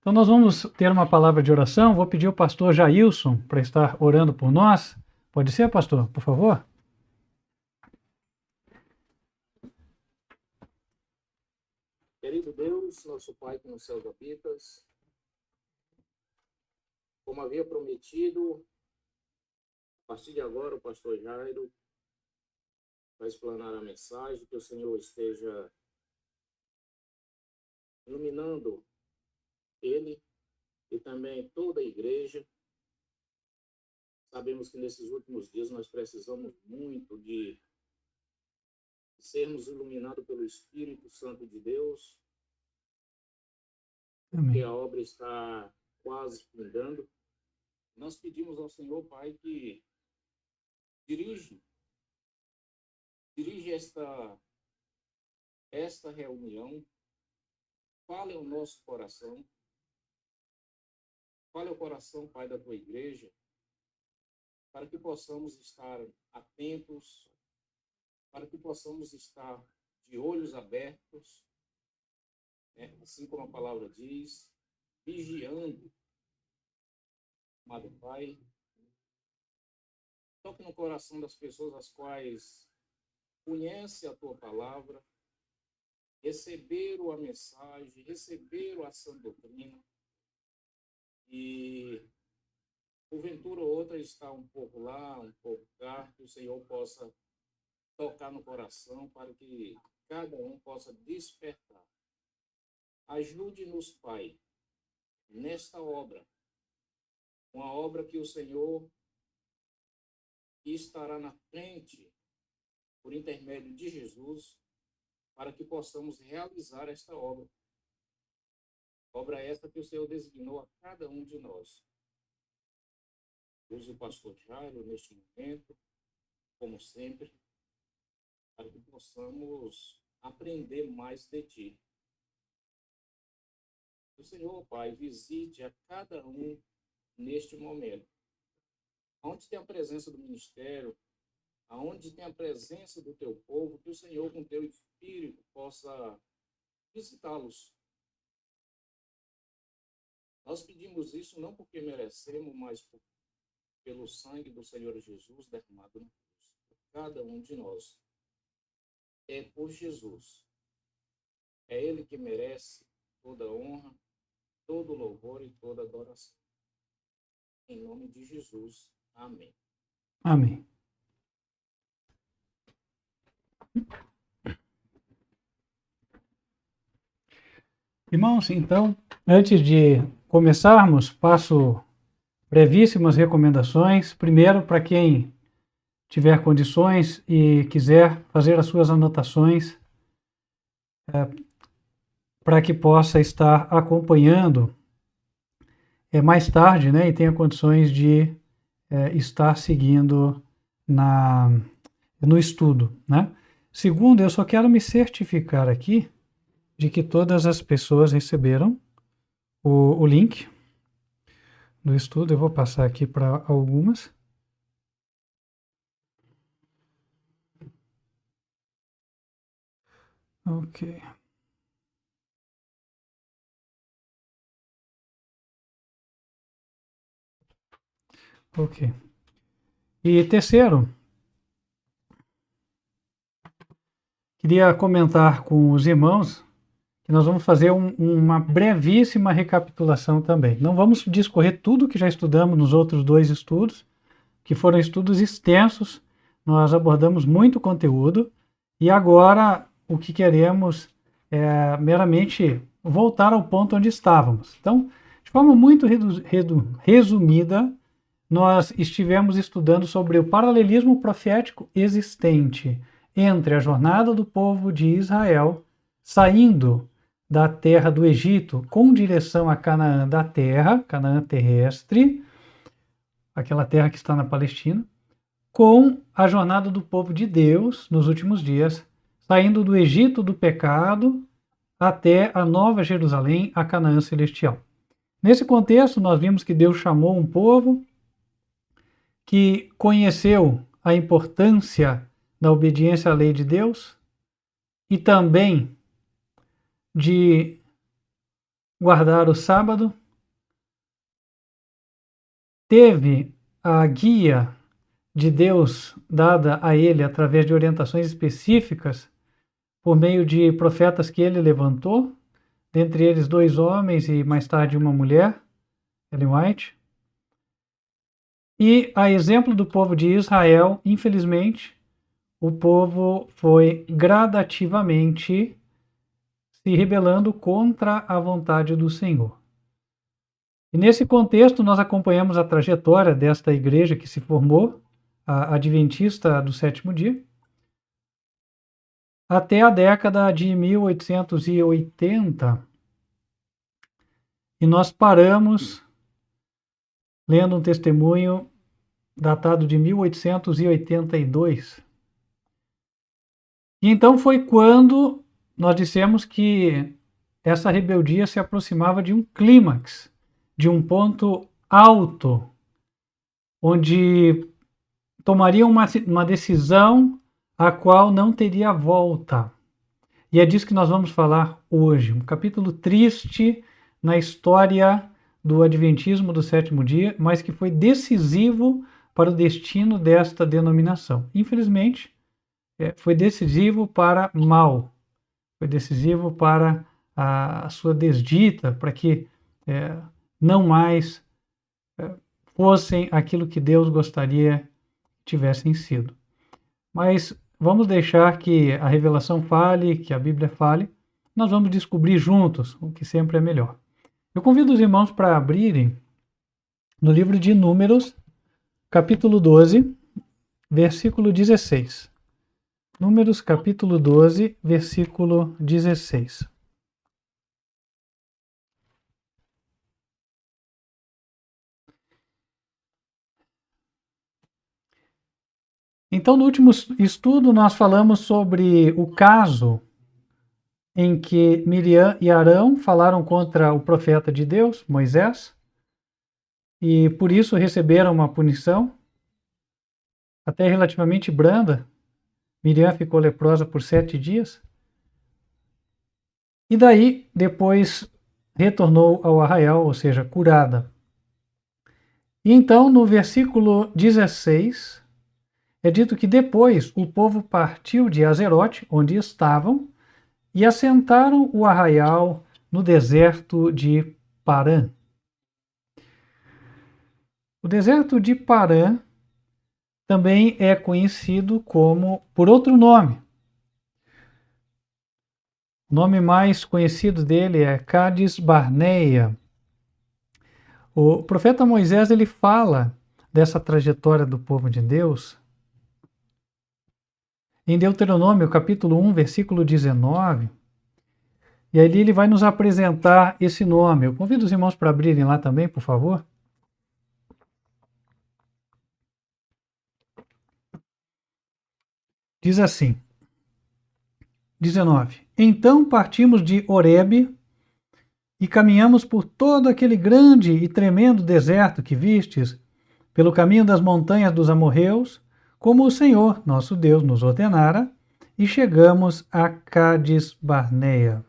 Então nós vamos ter uma palavra de oração. Vou pedir ao pastor Jailson para estar orando por nós. Pode ser, pastor, por favor? Querido Deus, nosso Pai que nos céus habitas, como havia prometido, a partir de agora o pastor Jairo vai explanar a mensagem, que o Senhor esteja iluminando ele e também toda a igreja. Sabemos que nesses últimos dias nós precisamos muito de sermos iluminados pelo Espírito Santo de Deus, porque Amém. a obra está quase findando. Nós pedimos ao Senhor, Pai, que dirige esta reunião, fale ao nosso coração, fale ao coração, Pai, da tua igreja, para que possamos estar atentos, para que possamos estar de olhos abertos, né? Assim como a palavra diz, vigiando. Amado Pai, toque no coração das pessoas as quais conhecem a tua palavra, receberam a mensagem, receberam a sã doutrina, e porventura outra está um pouco lá, um pouco cá, que o Senhor possa tocar no coração para que cada um possa despertar. Ajude-nos, Pai, nesta obra, uma obra que o Senhor estará na frente, por intermédio de Jesus, para que possamos realizar esta obra. Obra esta que o Senhor designou a cada um de nós. Use o pastor Jairo neste momento, como sempre, para que possamos aprender mais de Ti. O Senhor, Pai, visite a cada um neste momento. Onde tem a presença do ministério, aonde tem a presença do Teu povo, que o Senhor, com Teu Espírito, possa visitá-los. Nós pedimos isso não porque merecemos, mas pelo sangue do Senhor Jesus derramado na cruz. Por cada um de nós. É por Jesus. É Ele que merece toda honra, todo louvor e toda adoração. Em nome de Jesus. Amém. Amém. Irmãos, então, antes de começarmos, passo brevíssimas recomendações. Primeiro, para quem tiver condições e quiser fazer as suas anotações, para que possa estar acompanhando mais tarde, né, e tenha condições de estar seguindo no estudo, né? Segundo, eu só quero me certificar aqui de que todas as pessoas receberam o link do estudo. Eu vou passar aqui para algumas. Ok. Ok. E terceiro, queria comentar com os irmãos que nós vamos fazer uma brevíssima recapitulação também. Não vamos discorrer tudo que já estudamos nos outros dois estudos, que foram estudos extensos, nós abordamos muito conteúdo, e agora o que queremos é meramente voltar ao ponto onde estávamos. Então, de forma muito resumida, nós estivemos estudando sobre o paralelismo profético existente entre a jornada do povo de Israel saindo da terra do Egito com direção a Canaã da terra, Canaã terrestre, aquela terra que está na Palestina, com a jornada do povo de Deus nos últimos dias, saindo do Egito do pecado até a Nova Jerusalém, a Canaã celestial. Nesse contexto, nós vimos que Deus chamou um povo que conheceu a importância da obediência à lei de Deus e também de guardar o sábado, teve a guia de Deus dada a ele através de orientações específicas por meio de profetas que ele levantou, dentre eles 2 homens e mais tarde uma mulher, Ellen White. E a exemplo do povo de Israel, infelizmente, o povo foi gradativamente se rebelando contra a vontade do Senhor. E nesse contexto nós acompanhamos a trajetória desta igreja que se formou, a Adventista do Sétimo Dia, até a década de 1880. E nós paramos lendo um testemunho datado de 1882. E então foi quando nós dissemos que essa rebeldia se aproximava de um clímax, de um ponto alto, onde tomaria uma decisão a qual não teria volta. E é disso que nós vamos falar hoje. Um capítulo triste na história do Adventismo do Sétimo Dia, mas que foi decisivo para o destino desta denominação. Infelizmente, foi decisivo para mal, foi decisivo para a sua desdita, para que não mais fossem aquilo que Deus gostaria que tivessem sido. Mas vamos deixar que a revelação fale, que a Bíblia fale, nós vamos descobrir juntos o que sempre é melhor. Eu convido os irmãos para abrirem no livro de Números, capítulo 12, versículo 16. Números, capítulo 12, versículo 16. Então, no último estudo, nós falamos sobre o caso em que Miriam e Arão falaram contra o profeta de Deus, Moisés, e por isso receberam uma punição até relativamente branda. Miriam ficou leprosa por 7 dias. E daí, depois, retornou ao arraial, ou seja, curada. E então, no versículo 16, é dito que depois o povo partiu de Azerote, onde estavam, e assentaram o arraial no deserto de Parã. O deserto de Parã também é conhecido por outro nome. O nome mais conhecido dele é Cádiz Barneia. O profeta Moisés ele fala dessa trajetória do povo de Deus em Deuteronômio, capítulo 1, versículo 19. E ali ele vai nos apresentar esse nome. Eu convido os irmãos para abrirem lá também, por favor. Diz assim, 19. Então partimos de Horebe e caminhamos por todo aquele grande e tremendo deserto que vistes, pelo caminho das montanhas dos amorreus, como o Senhor, nosso Deus, nos ordenara, e chegamos a Cádiz Barneia.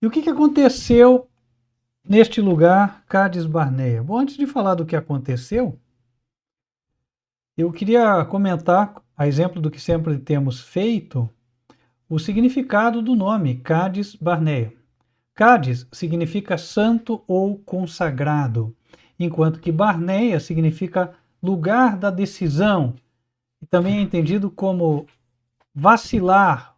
E o que aconteceu neste lugar, Cádiz Barneia? Bom, antes de falar do que aconteceu, eu queria comentar, a exemplo do que sempre temos feito, o significado do nome Cádiz Barneia. Cádiz significa santo ou consagrado, enquanto que Barneia significa lugar da decisão, e também é entendido como vacilar,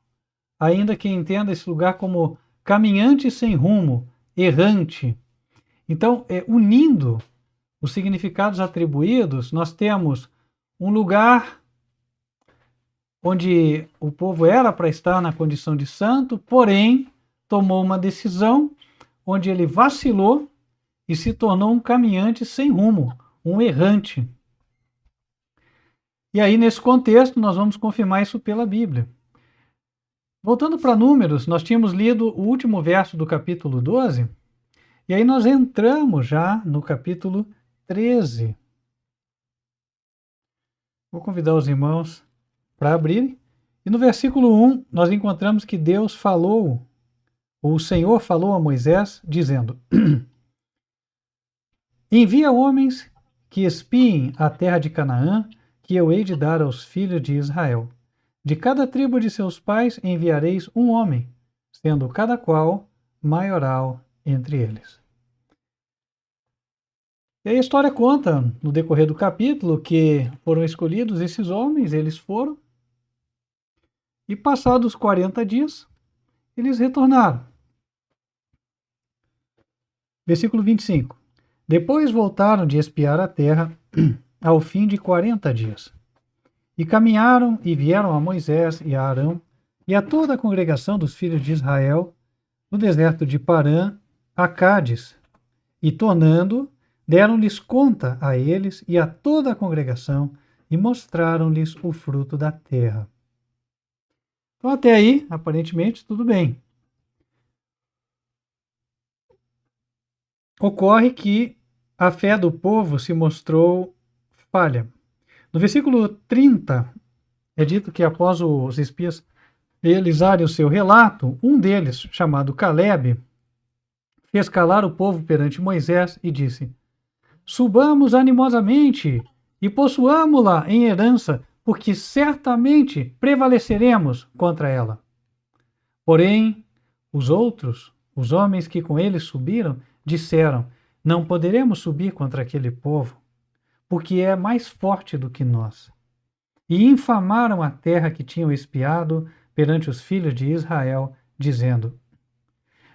ainda que entenda esse lugar como caminhante sem rumo, errante. Então, unindo os significados atribuídos, nós temos um lugar onde o povo era para estar na condição de santo, porém tomou uma decisão onde ele vacilou e se tornou um caminhante sem rumo, um errante. E aí, nesse contexto, nós vamos confirmar isso pela Bíblia. Voltando para Números, nós tínhamos lido o último verso do capítulo 12, e aí nós entramos já no capítulo 13. Vou convidar os irmãos para abrirem. E no versículo 1, nós encontramos que Deus falou o Senhor falou a Moisés, dizendo: Envia homens que espiem a terra de Canaã, que eu hei de dar aos filhos de Israel. De cada tribo de seus pais enviareis um homem, sendo cada qual maioral entre eles. E a história conta, no decorrer do capítulo, que foram escolhidos esses homens, eles foram, e passados 40 dias, eles retornaram. Versículo 25. Depois voltaram de espiar a terra ao fim de 40 dias. E caminharam e vieram a Moisés e a Arão e a toda a congregação dos filhos de Israel no deserto de Parã, a Cádiz, e tornando, deram-lhes conta a eles e a toda a congregação e mostraram-lhes o fruto da terra. Então até aí, aparentemente, tudo bem. Ocorre que a fé do povo se mostrou falha. No versículo 30, é dito que após os espias realizarem o seu relato, um deles, chamado Caleb, fez calar o povo perante Moisés e disse: Subamos animosamente e possuamo-la em herança, porque certamente prevaleceremos contra ela. Porém, os outros, os homens que com ele subiram, disseram: Não poderemos subir contra aquele povo, porque é mais forte do que nós. E infamaram a terra que tinham espiado perante os filhos de Israel, dizendo: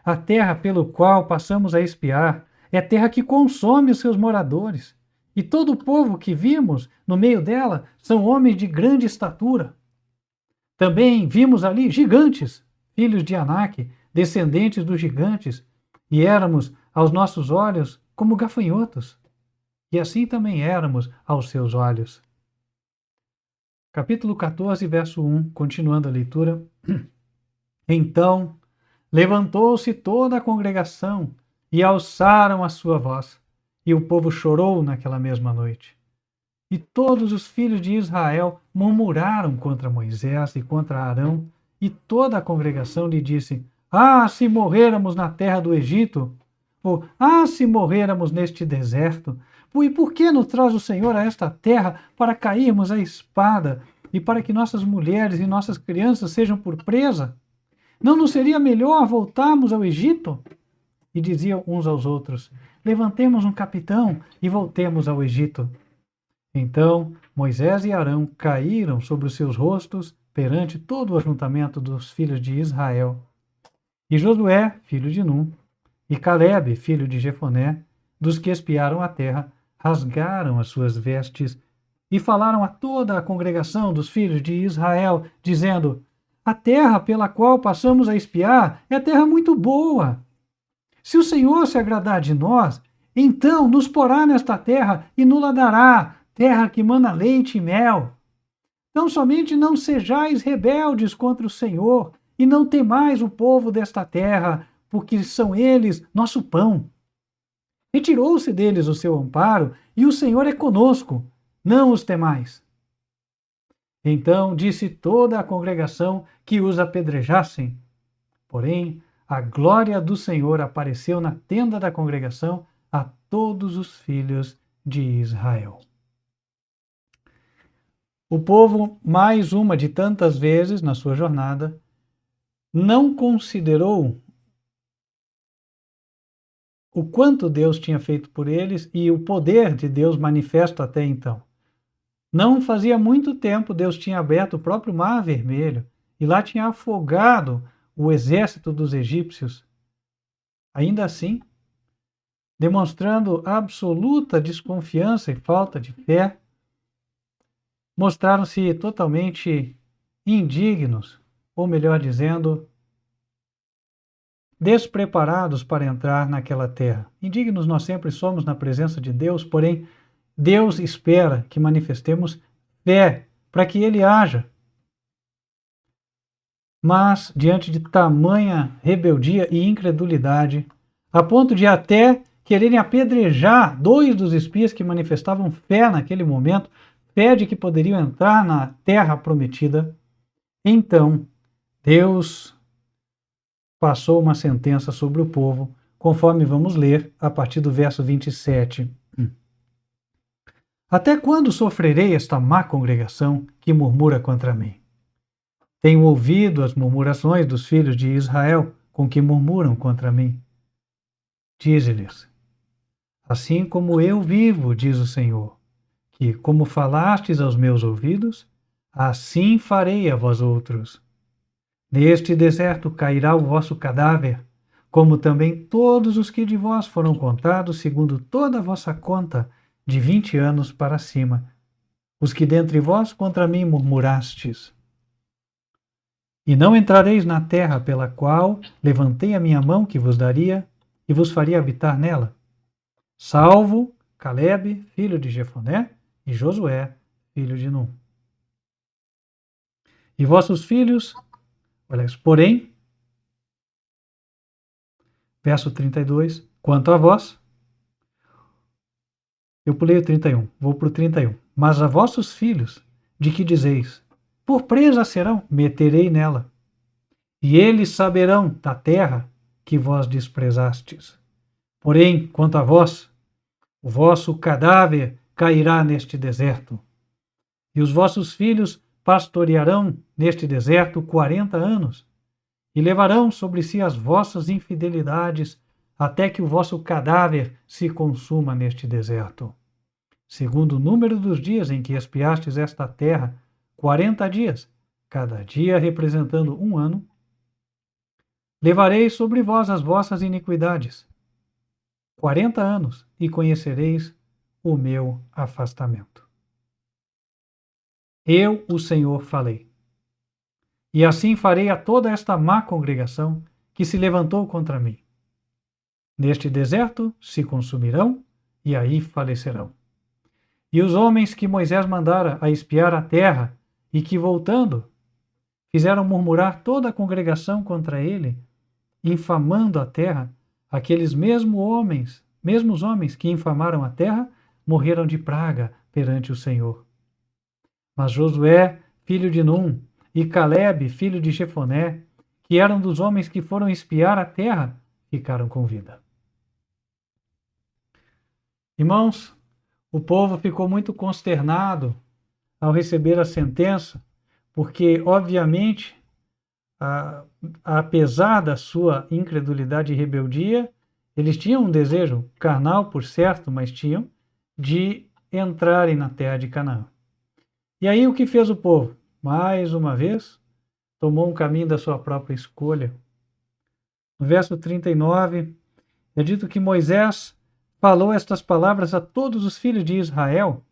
A terra pelo qual passamos a espiar é terra que consome os seus moradores, e todo o povo que vimos no meio dela são homens de grande estatura. Também vimos ali gigantes, filhos de Anak, descendentes dos gigantes, e éramos aos nossos olhos como gafanhotos, e assim também éramos aos seus olhos. Capítulo 14, verso 1, continuando a leitura. Então levantou-se toda a congregação e alçaram a sua voz, e o povo chorou naquela mesma noite. E todos os filhos de Israel murmuraram contra Moisés e contra Arão, e toda a congregação lhe disse: Ah, se morrêramos na terra do Egito! Ou, ah, se morrêramos neste deserto! E por que nos traz o Senhor a esta terra para cairmos à espada e para que nossas mulheres e nossas crianças sejam por presa? Não nos seria melhor voltarmos ao Egito? E diziam uns aos outros: Levantemos um capitão e voltemos ao Egito. Então Moisés e Arão caíram sobre os seus rostos perante todo o ajuntamento dos filhos de Israel. E Josué, filho de Num, e Caleb, filho de Jefoné, dos que espiaram a terra, rasgaram as suas vestes e falaram a toda a congregação dos filhos de Israel, dizendo: A terra pela qual passamos a espiar é terra muito boa. Se o Senhor se agradar de nós, então nos porá nesta terra e nos dará, terra que mana leite e mel. Não somente não sejais rebeldes contra o Senhor, e não temais o povo desta terra, porque são eles nosso pão. Retirou-se deles o seu amparo, e o Senhor é conosco, não os temais. Então disse toda a congregação que os apedrejassem. Porém, a glória do Senhor apareceu na tenda da congregação a todos os filhos de Israel. O povo, mais uma de tantas vezes na sua jornada, não considerou o quanto Deus tinha feito por eles e o poder de Deus manifesto até então. Não fazia muito tempo Deus tinha aberto o próprio Mar Vermelho e lá tinha afogado o exército dos egípcios. Ainda assim, demonstrando absoluta desconfiança e falta de fé, mostraram-se totalmente indignos, ou melhor dizendo, despreparados para entrar naquela terra. Indignos nós sempre somos na presença de Deus, porém, Deus espera que manifestemos fé para que Ele haja. Mas, diante de tamanha rebeldia e incredulidade, a ponto de até quererem apedrejar 2 dos espias que manifestavam fé naquele momento, fé de que poderiam entrar na terra prometida, então Deus passou uma sentença sobre o povo, conforme vamos ler a partir do verso 27. Até quando sofrerei esta má congregação que murmura contra mim? Tenho ouvido as murmurações dos filhos de Israel com que murmuram contra mim. Dize-lhes: assim como eu vivo, diz o Senhor, que, como falastes aos meus ouvidos, assim farei a vós outros. Neste deserto cairá o vosso cadáver, como também todos os que de vós foram contados segundo toda a vossa conta, de 20 anos para cima, os que dentre vós contra mim murmurastes. E não entrareis na terra pela qual levantei a minha mão que vos daria, e vos faria habitar nela, salvo Calebe, filho de Jefoné, e Josué, filho de Num. E vossos filhos, porém, verso 32, quanto a vós, eu pulei o 31, vou para o 31. Mas a vossos filhos, de que dizeis, por presa serão, meterei nela, e eles saberão da terra que vós desprezastes. Porém, quanto a vós, o vosso cadáver cairá neste deserto, e os vossos filhos pastorearão neste deserto 40 anos, e levarão sobre si as vossas infidelidades, até que o vosso cadáver se consuma neste deserto. Segundo o número dos dias em que espiastes esta terra, 40 dias, cada dia representando um ano, levarei sobre vós as vossas iniquidades. 40 anos, e conhecereis o meu afastamento. Eu, o Senhor, falei. E assim farei a toda esta má congregação que se levantou contra mim. Neste deserto se consumirão e aí falecerão. E os homens que Moisés mandara a espiar a terra e que, voltando, fizeram murmurar toda a congregação contra ele, infamando a terra, aqueles mesmos homens que infamaram a terra, morreram de praga perante o Senhor. Mas Josué, filho de Num, e Calebe, filho de Jefoné, que eram dos homens que foram espiar a terra, ficaram com vida. Irmãos, o povo ficou muito consternado ao receber a sentença, porque, obviamente, apesar da sua incredulidade e rebeldia, eles tinham um desejo carnal, por certo, mas tinham, de entrarem na terra de Canaã. E aí o que fez o povo? Mais uma vez, tomou um caminho da sua própria escolha. No verso 39, é dito que Moisés falou estas palavras a todos os filhos de Israel,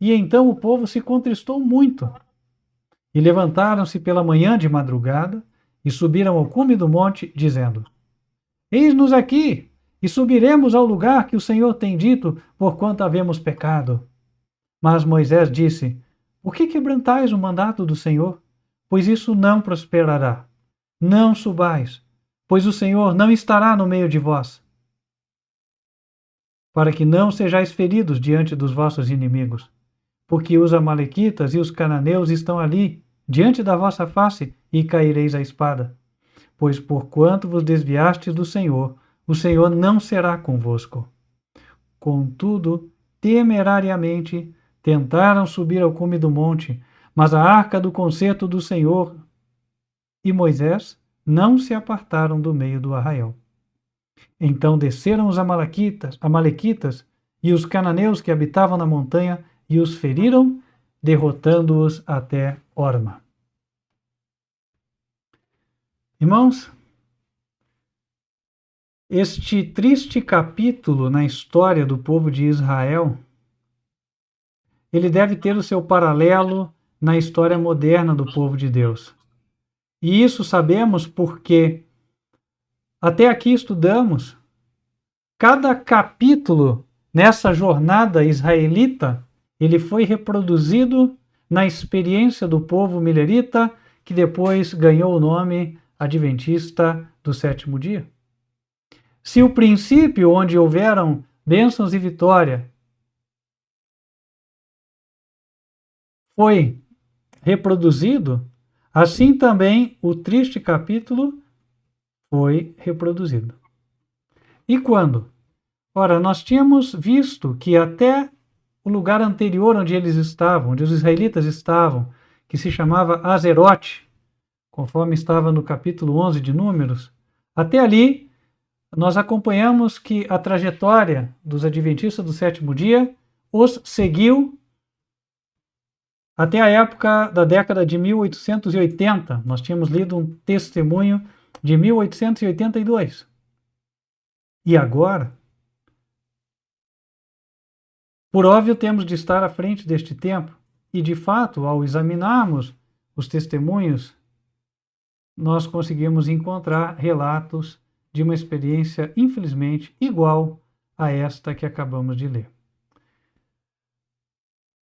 e então o povo se contristou muito. E levantaram-se pela manhã de madrugada, e subiram ao cume do monte, dizendo: eis-nos aqui, e subiremos ao lugar que o Senhor tem dito, porquanto havemos pecado. Mas Moisés disse: por que quebrantais o mandato do Senhor? Pois isso não prosperará. Não subais, pois o Senhor não estará no meio de vós, para que não sejais feridos diante dos vossos inimigos, porque os amalequitas e os cananeus estão ali, diante da vossa face, e caireis à espada. Pois porquanto vos desviastes do Senhor, o Senhor não será convosco. Contudo, temerariamente, tentaram subir ao cume do monte, mas a arca do concerto do Senhor e Moisés não se apartaram do meio do arraial. Então desceram os amalequitas e os cananeus que habitavam na montanha e os feriram, derrotando-os até Horma. Irmãos, este triste capítulo na história do povo de Israel, ele deve ter o seu paralelo na história moderna do povo de Deus. E isso sabemos porque até aqui estudamos cada capítulo nessa jornada israelita, ele foi reproduzido na experiência do povo milerita, que depois ganhou o nome adventista do sétimo dia. Se o princípio onde houveram bênçãos e vitória foi reproduzido, assim também o triste capítulo foi reproduzido. E quando? Ora, nós tínhamos visto que até o lugar anterior onde eles estavam, onde os israelitas estavam, que se chamava Azerote, conforme estava no capítulo 11 de Números, até ali nós acompanhamos que a trajetória dos adventistas do sétimo dia os seguiu até a época da década de 1880. Nós tínhamos lido um testemunho de 1882. E agora, por óbvio, temos de estar à frente deste tempo, e de fato, ao examinarmos os testemunhos, nós conseguimos encontrar relatos de uma experiência, infelizmente, igual a esta que acabamos de ler.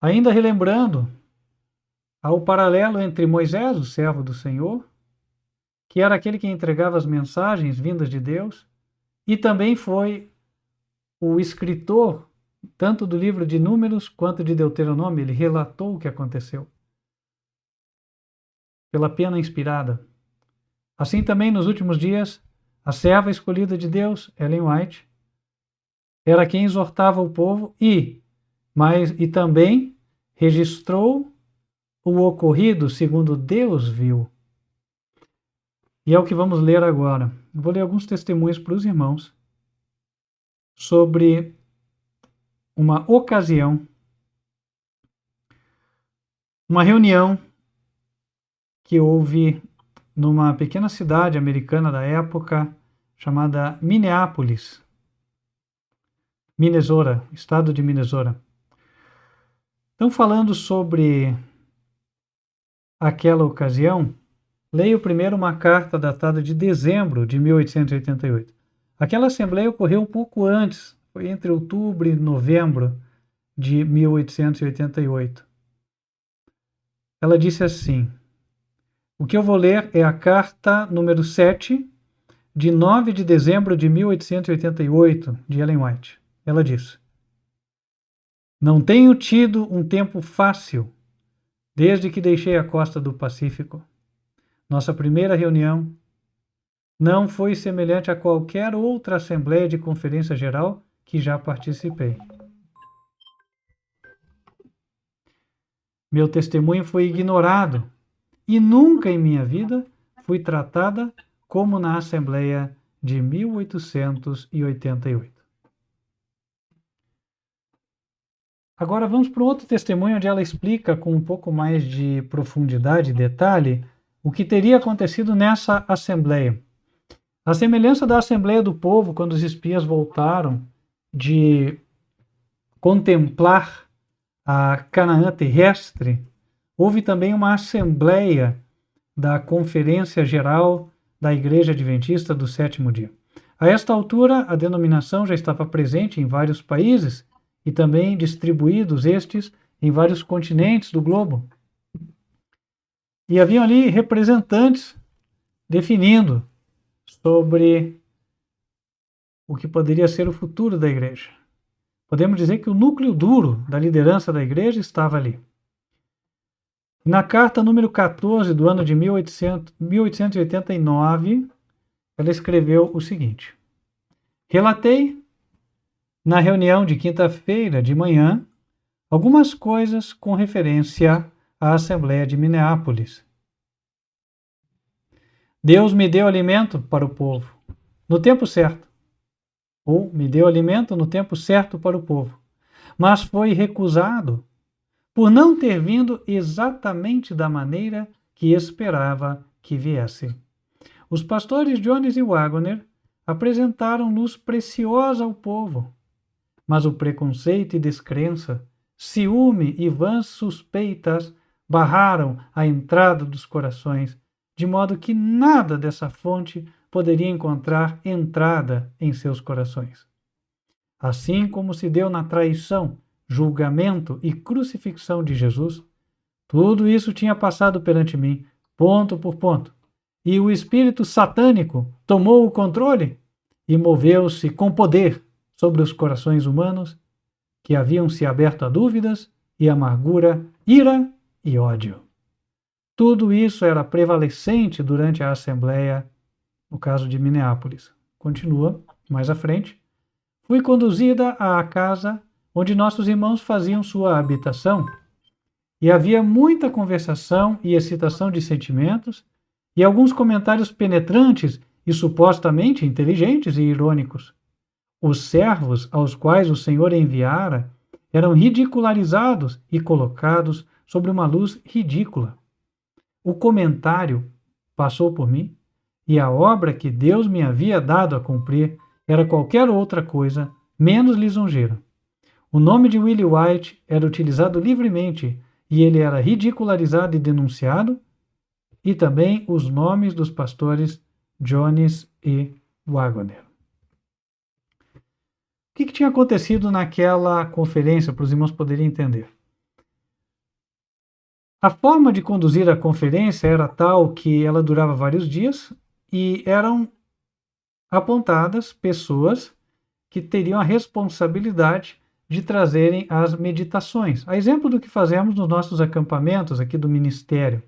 Ainda relembrando, há o paralelo entre Moisés, o servo do Senhor, que era aquele que entregava as mensagens vindas de Deus, e também foi o escritor tanto do livro de Números quanto de Deuteronômio. Ele relatou o que aconteceu pela pena inspirada. Assim também nos últimos dias, a serva escolhida de Deus, Ellen White, era quem exortava o povo e também registrou o ocorrido segundo Deus viu. E é o que vamos ler agora. Vou ler alguns testemunhos para os irmãos sobre uma ocasião, uma reunião que houve numa pequena cidade americana da época chamada Minneapolis, Minnesota, estado de Minnesota. Então, falando sobre aquela ocasião, leio primeiro uma carta datada de dezembro de 1888. Aquela assembleia ocorreu um pouco antes, foi entre outubro e novembro de 1888. Ela disse assim: o que eu vou ler é a carta número 7, de 9 de dezembro de 1888, de Ellen White. Ela diz: não tenho tido um tempo fácil desde que deixei a costa do Pacífico. Nossa primeira reunião não foi semelhante a qualquer outra assembleia de conferência geral que já participei. Meu testemunho foi ignorado e nunca em minha vida fui tratada como na Assembleia de 1888. Agora vamos para outro testemunho onde ela explica com um pouco mais de profundidade e detalhe o que teria acontecido nessa Assembleia. A semelhança da Assembleia do Povo, quando os espias voltaram de contemplar a Canaã terrestre, houve também uma assembleia da Conferência Geral da Igreja Adventista do Sétimo Dia. A esta altura, a denominação já estava presente em vários países e também distribuídos estes em vários continentes do globo. E haviam ali representantes definindo sobre o que poderia ser o futuro da igreja. Podemos dizer que o núcleo duro da liderança da igreja estava ali. Na carta número 14 do ano de 1889, ela escreveu o seguinte: relatei, na reunião de quinta-feira de manhã, algumas coisas com referência à Assembleia de Minneapolis. Deus me deu alimento para o povo, no tempo certo. Ou me deu alimento no tempo certo para o povo. Mas foi recusado por não ter vindo exatamente da maneira que esperava que viesse. Os pastores Jones e Wagner apresentaram luz preciosa ao povo, mas o preconceito e descrença, ciúme e vãs suspeitas barraram a entrada dos corações, de modo que nada dessa fonte poderia encontrar entrada em seus corações. Assim como se deu na traição, julgamento e crucifixão de Jesus, tudo isso tinha passado perante mim, ponto por ponto, e o espírito satânico tomou o controle e moveu-se com poder sobre os corações humanos que haviam se aberto a dúvidas e amargura, ira e ódio. Tudo isso era prevalecente durante a Assembleia no caso de Minneapolis. Continua mais à frente. Fui conduzida à casa onde nossos irmãos faziam sua habitação, e havia muita conversação e excitação de sentimentos, e alguns comentários penetrantes e supostamente inteligentes e irônicos. Os servos aos quais o Senhor enviara eram ridicularizados e colocados sobre uma luz ridícula. O comentário passou por mim, e a obra que Deus me havia dado a cumprir era qualquer outra coisa menos lisonjeira. O nome de Willie White era utilizado livremente e ele era ridicularizado e denunciado, e também os nomes dos pastores Jones e Waggoner. O que tinha acontecido naquela conferência, para os irmãos poderem entender? A forma de conduzir a conferência era tal que ela durava vários dias e eram apontadas pessoas que teriam a responsabilidade de trazerem as meditações, a exemplo do que fazemos nos nossos acampamentos aqui do ministério.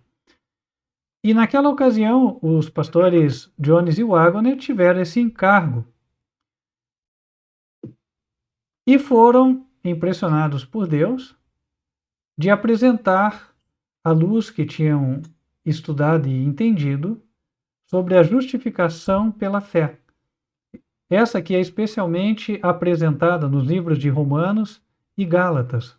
E naquela ocasião, os pastores Jones e Waggoner tiveram esse encargo e foram impressionados por Deus de apresentar a luz que tinham estudado e entendido sobre a justificação pela fé. Essa que é especialmente apresentada nos livros de Romanos e Gálatas.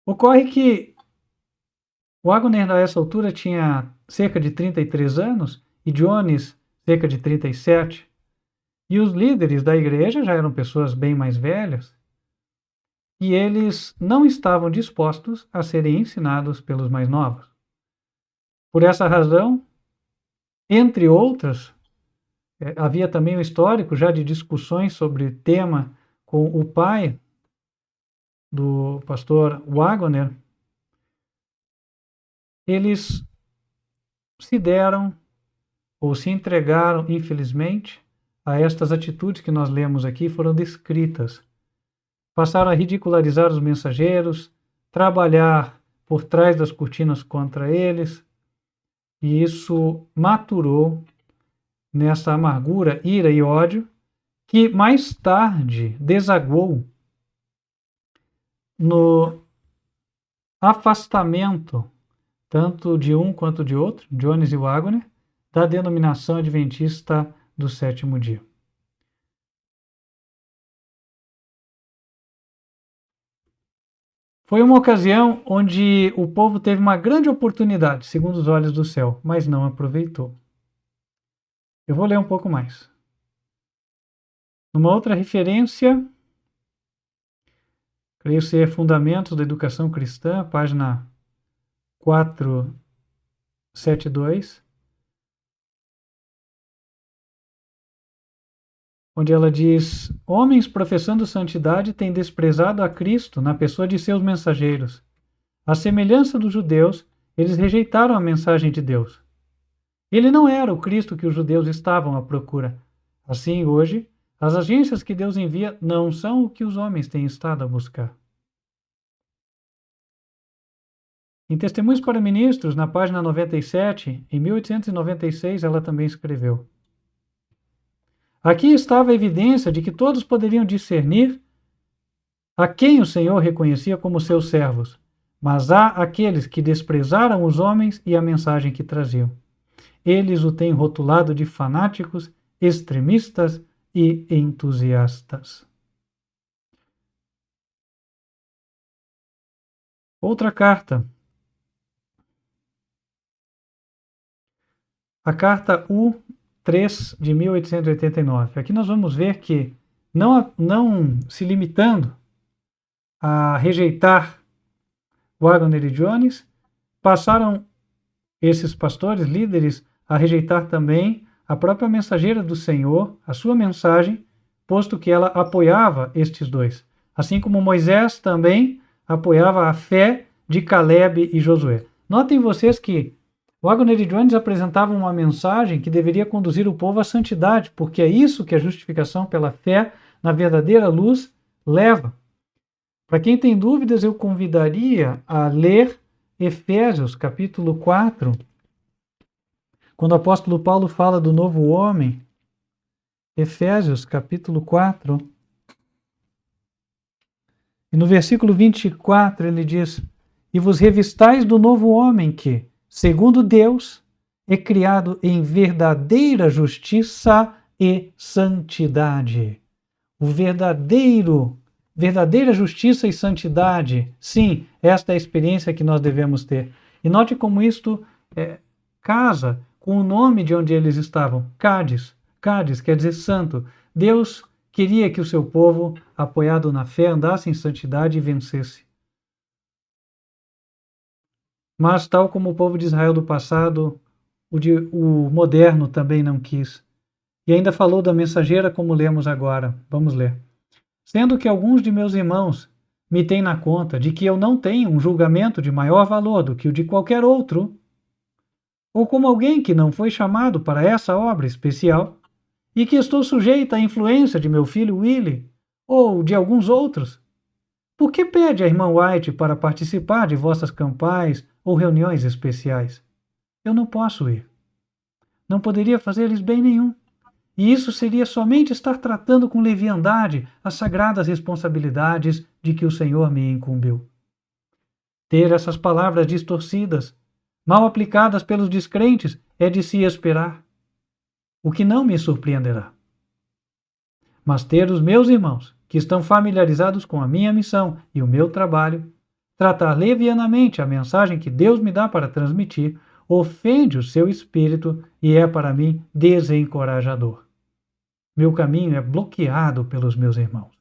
Ocorre que Waggoner, a essa altura, tinha cerca de 33 anos e Jones cerca de 37. E os líderes da igreja já eram pessoas bem mais velhas. E eles não estavam dispostos a serem ensinados pelos mais novos. Por essa razão, entre outras, havia também um histórico já de discussões sobre tema com o pai do pastor Waggoner. Eles se deram ou se entregaram, infelizmente, a estas atitudes que nós lemos aqui, foram descritas. Passaram a ridicularizar os mensageiros, trabalhar por trás das cortinas contra eles, e isso maturou nessa amargura, ira e ódio, que mais tarde desaguou no afastamento, tanto de um quanto de outro, Jones e Waggoner, da denominação adventista do sétimo dia. Foi uma ocasião onde o povo teve uma grande oportunidade, segundo os olhos do céu, mas não aproveitou. Eu vou ler um pouco mais. Numa outra referência, creio ser Fundamentos da Educação Cristã, página 472, onde ela diz: homens professando santidade têm desprezado a Cristo na pessoa de seus mensageiros. À semelhança dos judeus, eles rejeitaram a mensagem de Deus. Ele não era o Cristo que os judeus estavam à procura. Assim, hoje, as agências que Deus envia não são o que os homens têm estado a buscar. Em Testemunhos para Ministros, na página 97, em 1896, ela também escreveu: aqui estava a evidência de que todos poderiam discernir a quem o Senhor reconhecia como seus servos, mas há aqueles que desprezaram os homens e a mensagem que traziam. Eles o têm rotulado de fanáticos, extremistas e entusiastas. Outra carta. A carta U3 de 1889. Aqui nós vamos ver que, não se limitando a rejeitar Waggoner e Jones, passaram esses pastores, líderes, a rejeitar também a própria mensageira do Senhor, a sua mensagem, posto que ela apoiava estes dois. Assim como Moisés também apoiava a fé de Caleb e Josué. Notem vocês que Waggoner e Jones apresentavam uma mensagem que deveria conduzir o povo à santidade, porque é isso que a justificação pela fé na verdadeira luz leva. Para quem tem dúvidas, eu convidaria a ler Efésios, capítulo 4, Quando o apóstolo Paulo fala do novo homem, Efésios capítulo 4, e no versículo 24 ele diz: e vos revistais do novo homem que, segundo Deus, é criado em verdadeira justiça e santidade. O verdadeira justiça e santidade. Sim, esta é a experiência que nós devemos ter. E note como isto casa com o nome de onde eles estavam, Cádiz. Cádiz quer dizer santo. Deus queria que o seu povo, apoiado na fé, andasse em santidade e vencesse. Mas, tal como o povo de Israel do passado, o moderno também não quis. E ainda falou da mensageira, como lemos agora. Vamos ler. Sendo que alguns de meus irmãos me têm na conta de que eu não tenho um julgamento de maior valor do que o de qualquer outro, ou como alguém que não foi chamado para essa obra especial, e que estou sujeita à influência de meu filho Willie, ou de alguns outros, por que pede a irmã White para participar de vossas campais ou reuniões especiais? Eu não posso ir. Não poderia fazer-lhes bem nenhum. E isso seria somente estar tratando com leviandade as sagradas responsabilidades de que o Senhor me incumbiu. Ter essas palavras distorcidas, mal aplicadas pelos descrentes, é de se esperar, o que não me surpreenderá. Mas ter os meus irmãos, que estão familiarizados com a minha missão e o meu trabalho, tratar levianamente a mensagem que Deus me dá para transmitir, ofende o seu espírito e é para mim desencorajador. Meu caminho é bloqueado pelos meus irmãos.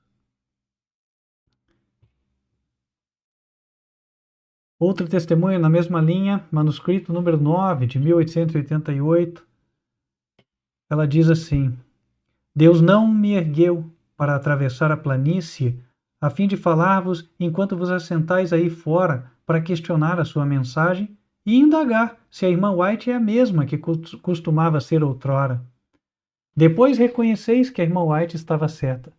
Outro testemunho na mesma linha, manuscrito número 9, de 1888. Ela diz assim: Deus não me ergueu para atravessar a planície, a fim de falar-vos enquanto vos assentais aí fora para questionar a sua mensagem e indagar se a irmã White é a mesma que costumava ser outrora. Depois reconheceis que a irmã White estava certa,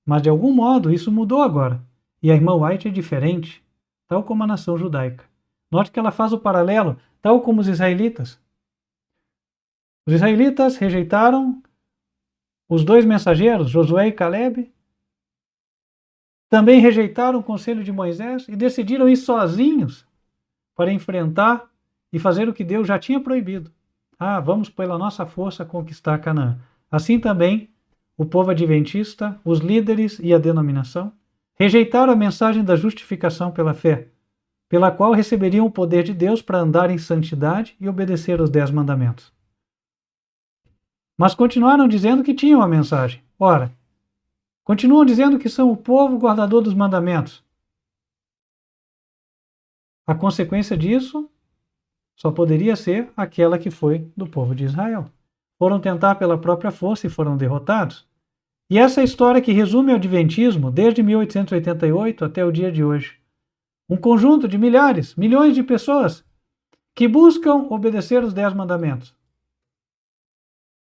mas de algum modo isso mudou agora, e a irmã White é diferente, tal como a nação judaica. Note que ela faz o paralelo, tal como os israelitas. Os israelitas rejeitaram os dois mensageiros, Josué e Caleb, também rejeitaram o conselho de Moisés e decidiram ir sozinhos para enfrentar e fazer o que Deus já tinha proibido. Vamos pela nossa força conquistar Canaã. Assim também, o povo adventista, os líderes e a denominação rejeitaram a mensagem da justificação pela fé, pela qual receberiam o poder de Deus para andar em santidade e obedecer os 10 mandamentos. Mas continuaram dizendo que tinham a mensagem. Ora, continuam dizendo que são o povo guardador dos mandamentos. A consequência disso só poderia ser aquela que foi do povo de Israel. Foram tentar pela própria força e foram derrotados. E essa é a história que resume o Adventismo desde 1888 até o dia de hoje. Um conjunto de milhares, milhões de pessoas que buscam obedecer os 10 mandamentos.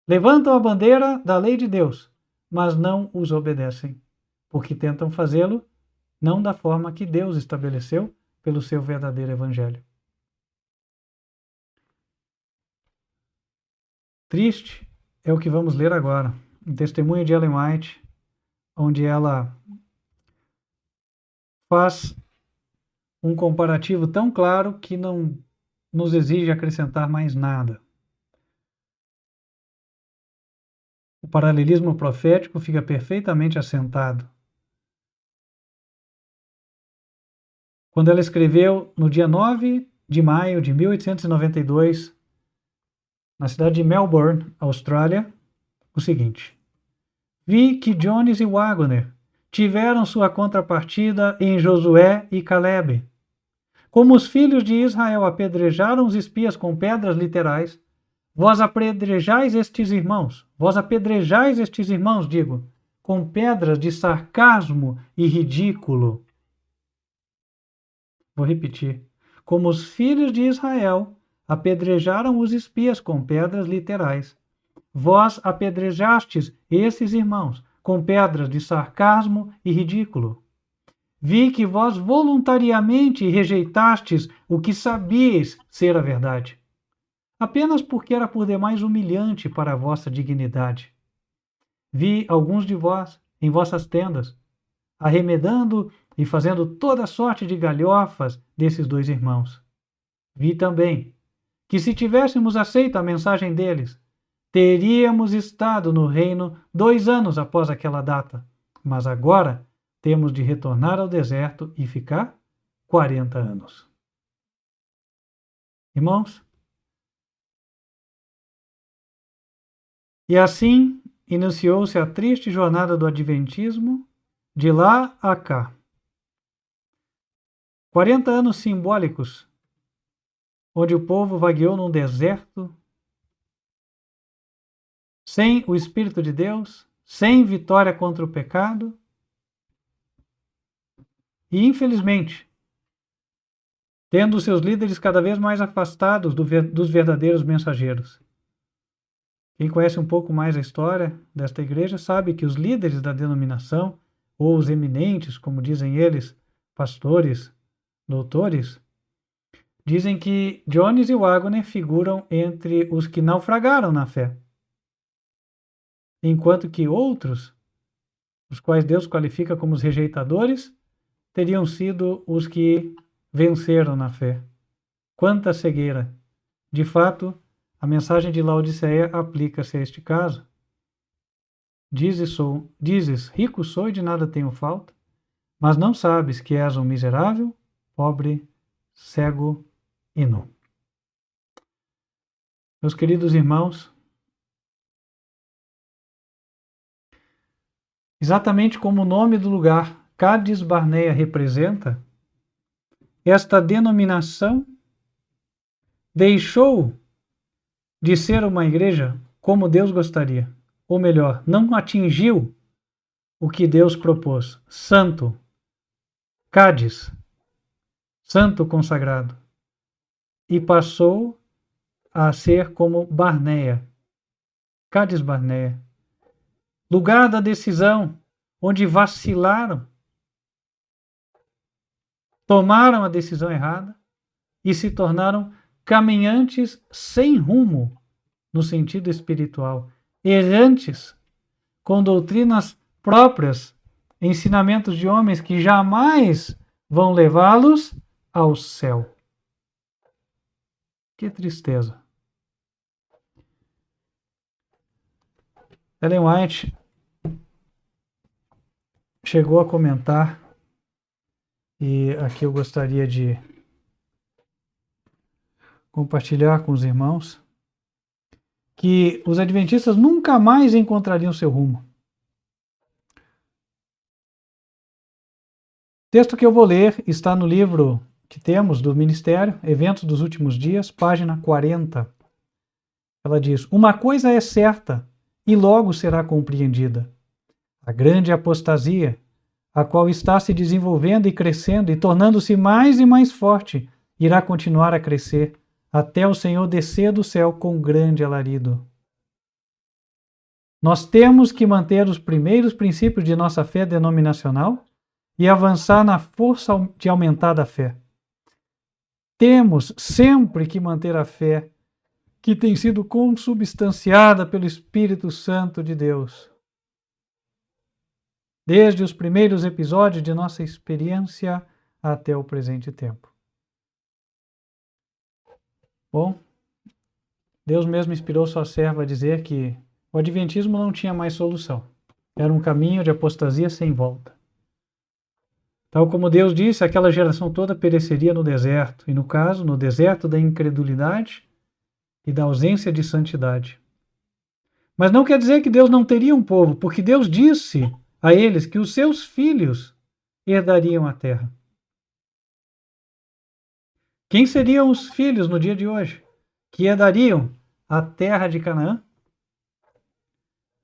Levantam a bandeira da lei de Deus, mas não os obedecem, porque tentam fazê-lo não da forma que Deus estabeleceu pelo seu verdadeiro evangelho. Triste é o que vamos ler agora, um testemunho de Ellen White, onde ela faz um comparativo tão claro que não nos exige acrescentar mais nada. O paralelismo profético fica perfeitamente assentado. Quando ela escreveu, no dia 9 de maio de 1892, na cidade de Melbourne, Austrália, o seguinte: vi que Jones e Wagner tiveram sua contrapartida em Josué e Caleb. Como os filhos de Israel apedrejaram os espias com pedras literais, vós apedrejais estes irmãos, digo, com pedras de sarcasmo e ridículo. Vou repetir. Como os filhos de Israel apedrejaram os espias com pedras literais, vós apedrejastes esses irmãos com pedras de sarcasmo e ridículo. Vi que vós voluntariamente rejeitastes o que sabíeis ser a verdade. apenas porque era por demais humilhante para a vossa dignidade. Vi alguns de vós em vossas tendas, arremedando e fazendo toda sorte de galhofas desses dois irmãos. Vi também que, se tivéssemos aceito a mensagem deles, teríamos estado no reino 2 anos após aquela data, mas agora temos de retornar ao deserto e ficar 40 anos. Irmãos, e assim iniciou-se a triste jornada do Adventismo de lá a cá. 40 anos simbólicos, onde o povo vagueou num deserto, sem o Espírito de Deus, sem vitória contra o pecado, e infelizmente, tendo seus líderes cada vez mais afastados dos verdadeiros mensageiros. Quem conhece um pouco mais a história desta igreja sabe que os líderes da denominação, ou os eminentes, como dizem eles, pastores, doutores, dizem que Jones e Wagner figuram entre os que naufragaram na fé, enquanto que outros, os quais Deus qualifica como os rejeitadores, teriam sido os que venceram na fé. Quanta cegueira! De fato, a mensagem de Laodiceia aplica-se a este caso. Dizes, rico sou e de nada tenho falta, mas não sabes que és um miserável, pobre, cego e nu. Meus queridos irmãos, exatamente como o nome do lugar, Cádiz Barneia, representa, esta denominação deixou de ser uma igreja como Deus gostaria, ou melhor, não atingiu o que Deus propôs. Santo, Cádiz, santo consagrado, e passou a ser como Barneia, Cádiz Barneia, lugar da decisão, onde vacilaram, tomaram a decisão errada e se tornaram caminhantes sem rumo no sentido espiritual, errantes, com doutrinas próprias, ensinamentos de homens que jamais vão levá-los ao céu. Que tristeza. Ellen White chegou a comentar, e aqui eu gostaria de compartilhar com os irmãos, que os adventistas nunca mais encontrariam seu rumo. O texto que eu vou ler está no livro que temos do Ministério, Eventos dos Últimos Dias, página 40. Ela diz: uma coisa é certa e logo será compreendida. A grande apostasia, a qual está se desenvolvendo e crescendo e tornando-se mais e mais forte, irá continuar a crescer até o Senhor descer do céu com grande alarido. Nós temos que manter os primeiros princípios de nossa fé denominacional e avançar na força de aumentada fé. Temos sempre que manter a fé que tem sido consubstanciada pelo Espírito Santo de Deus. Desde os primeiros episódios de nossa experiência até o presente tempo. Bom, Deus mesmo inspirou sua serva a dizer que o adventismo não tinha mais solução. Era um caminho de apostasia sem volta. Tal como Deus disse, aquela geração toda pereceria no deserto, e no caso, no deserto da incredulidade e da ausência de santidade. Mas não quer dizer que Deus não teria um povo, porque Deus disse a eles que os seus filhos herdariam a terra. Quem seriam os filhos no dia de hoje que herdariam a terra de Canaã?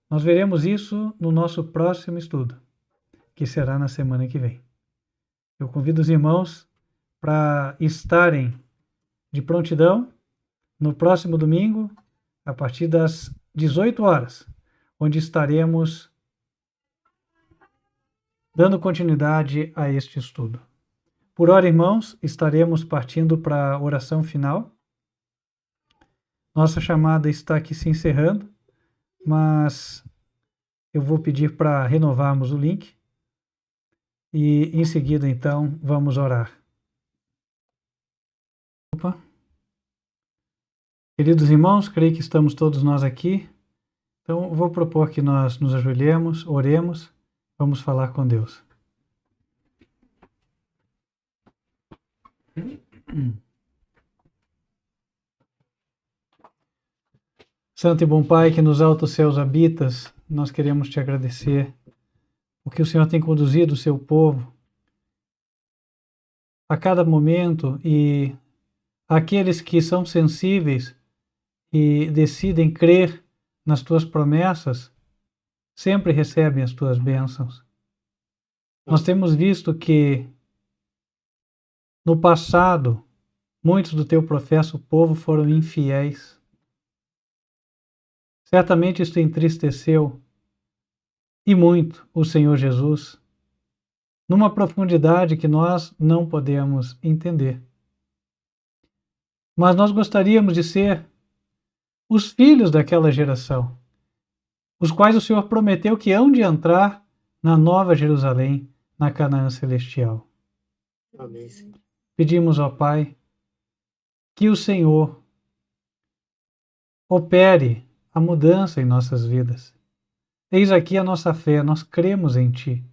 Nós veremos isso no nosso próximo estudo, que será na semana que vem. Eu convido os irmãos para estarem de prontidão no próximo domingo, a partir das 18 horas, onde estaremos dando continuidade a este estudo. Por hora, irmãos, estaremos partindo para a oração final. Nossa chamada está aqui se encerrando, mas eu vou pedir para renovarmos o link e em seguida, então, vamos orar. Opa. Queridos irmãos, creio que estamos todos nós aqui. Então, vou propor que nós nos ajoelhemos, oremos, vamos falar com Deus. Santo e bom Pai, que nos altos céus habitas, nós queremos te agradecer, porque o Senhor tem conduzido o seu povo a cada momento e aqueles que são sensíveis e decidem crer nas tuas promessas, sempre recebem as tuas bênçãos. Nós temos visto que no passado, muitos do teu professo povo foram infiéis. Certamente isto entristeceu e muito o Senhor Jesus, numa profundidade que nós não podemos entender. Mas nós gostaríamos de ser os filhos daquela geração, os quais o Senhor prometeu que hão de entrar na Nova Jerusalém, na Canaã Celestial. Amém, Senhor. Pedimos, ó Pai, que o Senhor opere a mudança em nossas vidas. Eis aqui a nossa fé, nós cremos em Ti,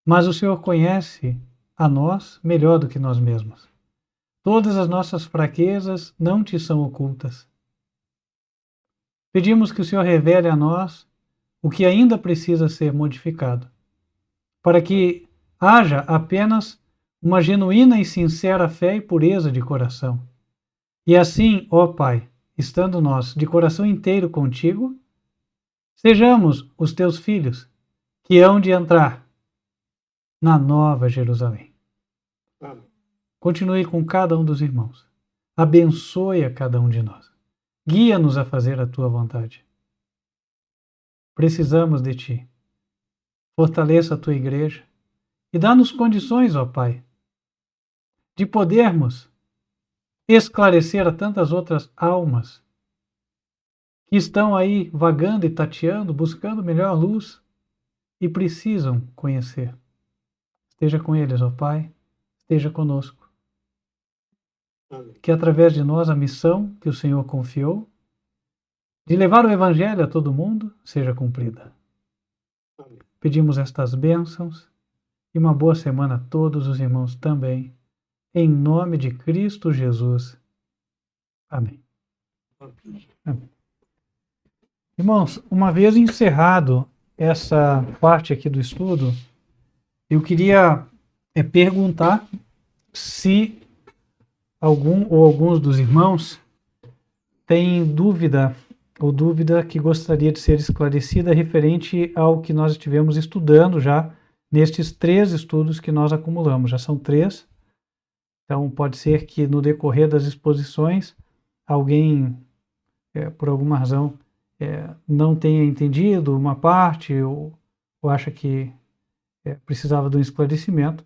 mas o Senhor conhece a nós melhor do que nós mesmos. Todas as nossas fraquezas não Te são ocultas. Pedimos que o Senhor revele a nós o que ainda precisa ser modificado, para que haja apenas uma genuína e sincera fé e pureza de coração. E assim, ó Pai, estando nós de coração inteiro contigo, sejamos os teus filhos que hão de entrar na Nova Jerusalém. Amém. Continue com cada um dos irmãos. Abençoe a cada um de nós. Guia-nos a fazer a tua vontade. Precisamos de ti. Fortaleça a tua igreja e dá-nos condições, ó Pai, de podermos esclarecer a tantas outras almas que estão aí vagando e tateando, buscando melhor luz e precisam conhecer. Esteja com eles, ó Pai, esteja conosco. Amém. Que através de nós a missão que o Senhor confiou de levar o Evangelho a todo mundo seja cumprida. Amém. Pedimos estas bênçãos e uma boa semana a todos os irmãos também, em nome de Cristo Jesus. Amém. Amém. Irmãos, uma vez encerrado essa parte aqui do estudo, eu queria perguntar se algum ou alguns dos irmãos têm dúvida ou dúvida que gostaria de ser esclarecida referente ao que nós estivemos estudando já nestes 3 estudos que nós acumulamos. Já são 3, então pode ser que no decorrer das exposições alguém, por alguma razão, não tenha entendido uma parte ou acha que precisava de um esclarecimento.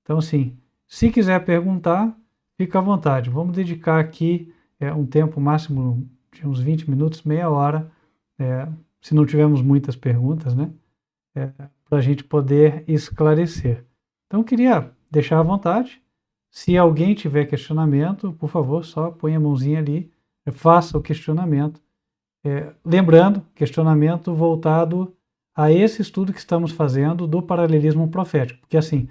Então, assim, se quiser perguntar, fica à vontade. Vamos dedicar aqui um tempo máximo de uns 20 minutos, meia hora, se não tivermos muitas perguntas, né? Para a gente poder esclarecer. Então, eu queria deixar à vontade. Se alguém tiver questionamento, por favor, só põe a mãozinha ali, faça o questionamento. Lembrando, questionamento voltado a esse estudo que estamos fazendo do paralelismo profético. Porque, assim,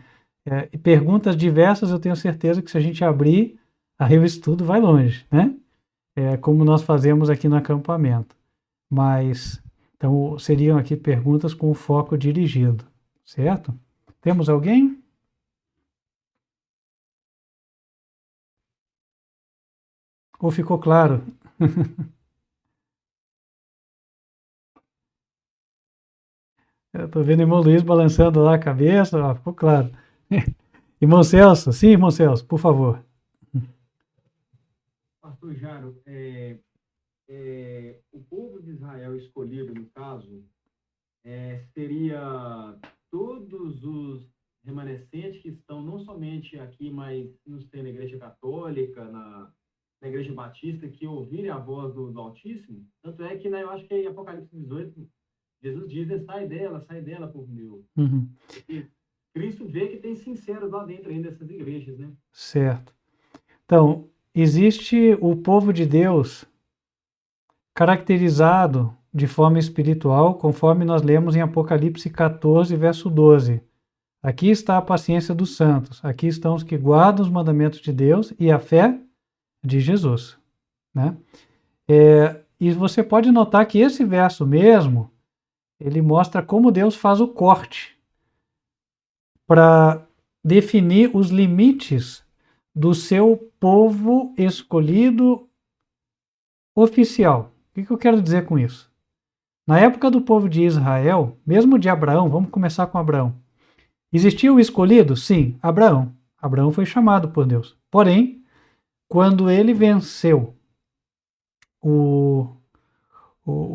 perguntas diversas, eu tenho certeza que se a gente abrir, aí o estudo vai longe, né? Como nós fazemos aqui no acampamento. Mas, então, seriam aqui perguntas com foco dirigido, certo? Temos alguém? Ou ficou claro? Eu estou vendo o irmão Luiz balançando lá a cabeça, ó, ficou claro. Irmão Celso, sim, irmão Celso, por favor. Pastor Jaro, o povo de Israel escolhido, no caso, seria todos os remanescentes que estão não somente aqui, mas nos tem na Igreja Católica, na Igreja Batista que ouvirem a voz do Altíssimo. Tanto é que, né, eu acho que em Apocalipse 18, Jesus diz, sai dela, povo meu. Uhum. Porque Cristo vê que tem sinceros lá dentro ainda dessas igrejas, né? Certo. Então, existe o povo de Deus caracterizado de forma espiritual, conforme nós lemos em Apocalipse 14, verso 12. Aqui está a paciência dos santos, aqui estão os que guardam os mandamentos de Deus e a fé de Jesus, né? E você pode notar que esse verso mesmo, ele mostra como Deus faz o corte para definir os limites do seu povo escolhido oficial. O que eu quero dizer com isso? Na época do povo de Israel, mesmo de Abraão, vamos começar com Abraão. Existiu o escolhido? Sim, Abraão. Abraão foi chamado por Deus. Porém, quando ele venceu o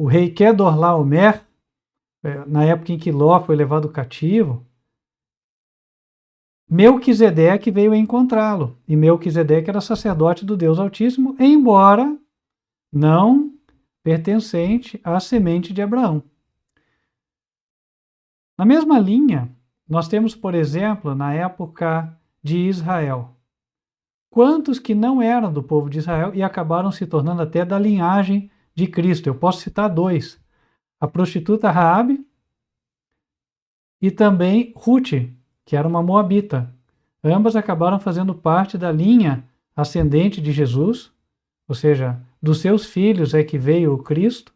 rei Quedorlaomer, na época em que Ló foi levado cativo, Melquisedeque veio encontrá-lo. E Melquisedeque era sacerdote do Deus Altíssimo, embora não pertencente à semente de Abraão. Na mesma linha, nós temos, por exemplo, na época de Israel, quantos que não eram do povo de Israel e acabaram se tornando até da linhagem de Cristo. Eu posso citar dois. A prostituta Raabe e também Ruth, que era uma moabita. Ambas acabaram fazendo parte da linha ascendente de Jesus, ou seja, dos seus filhos é que veio o Cristo,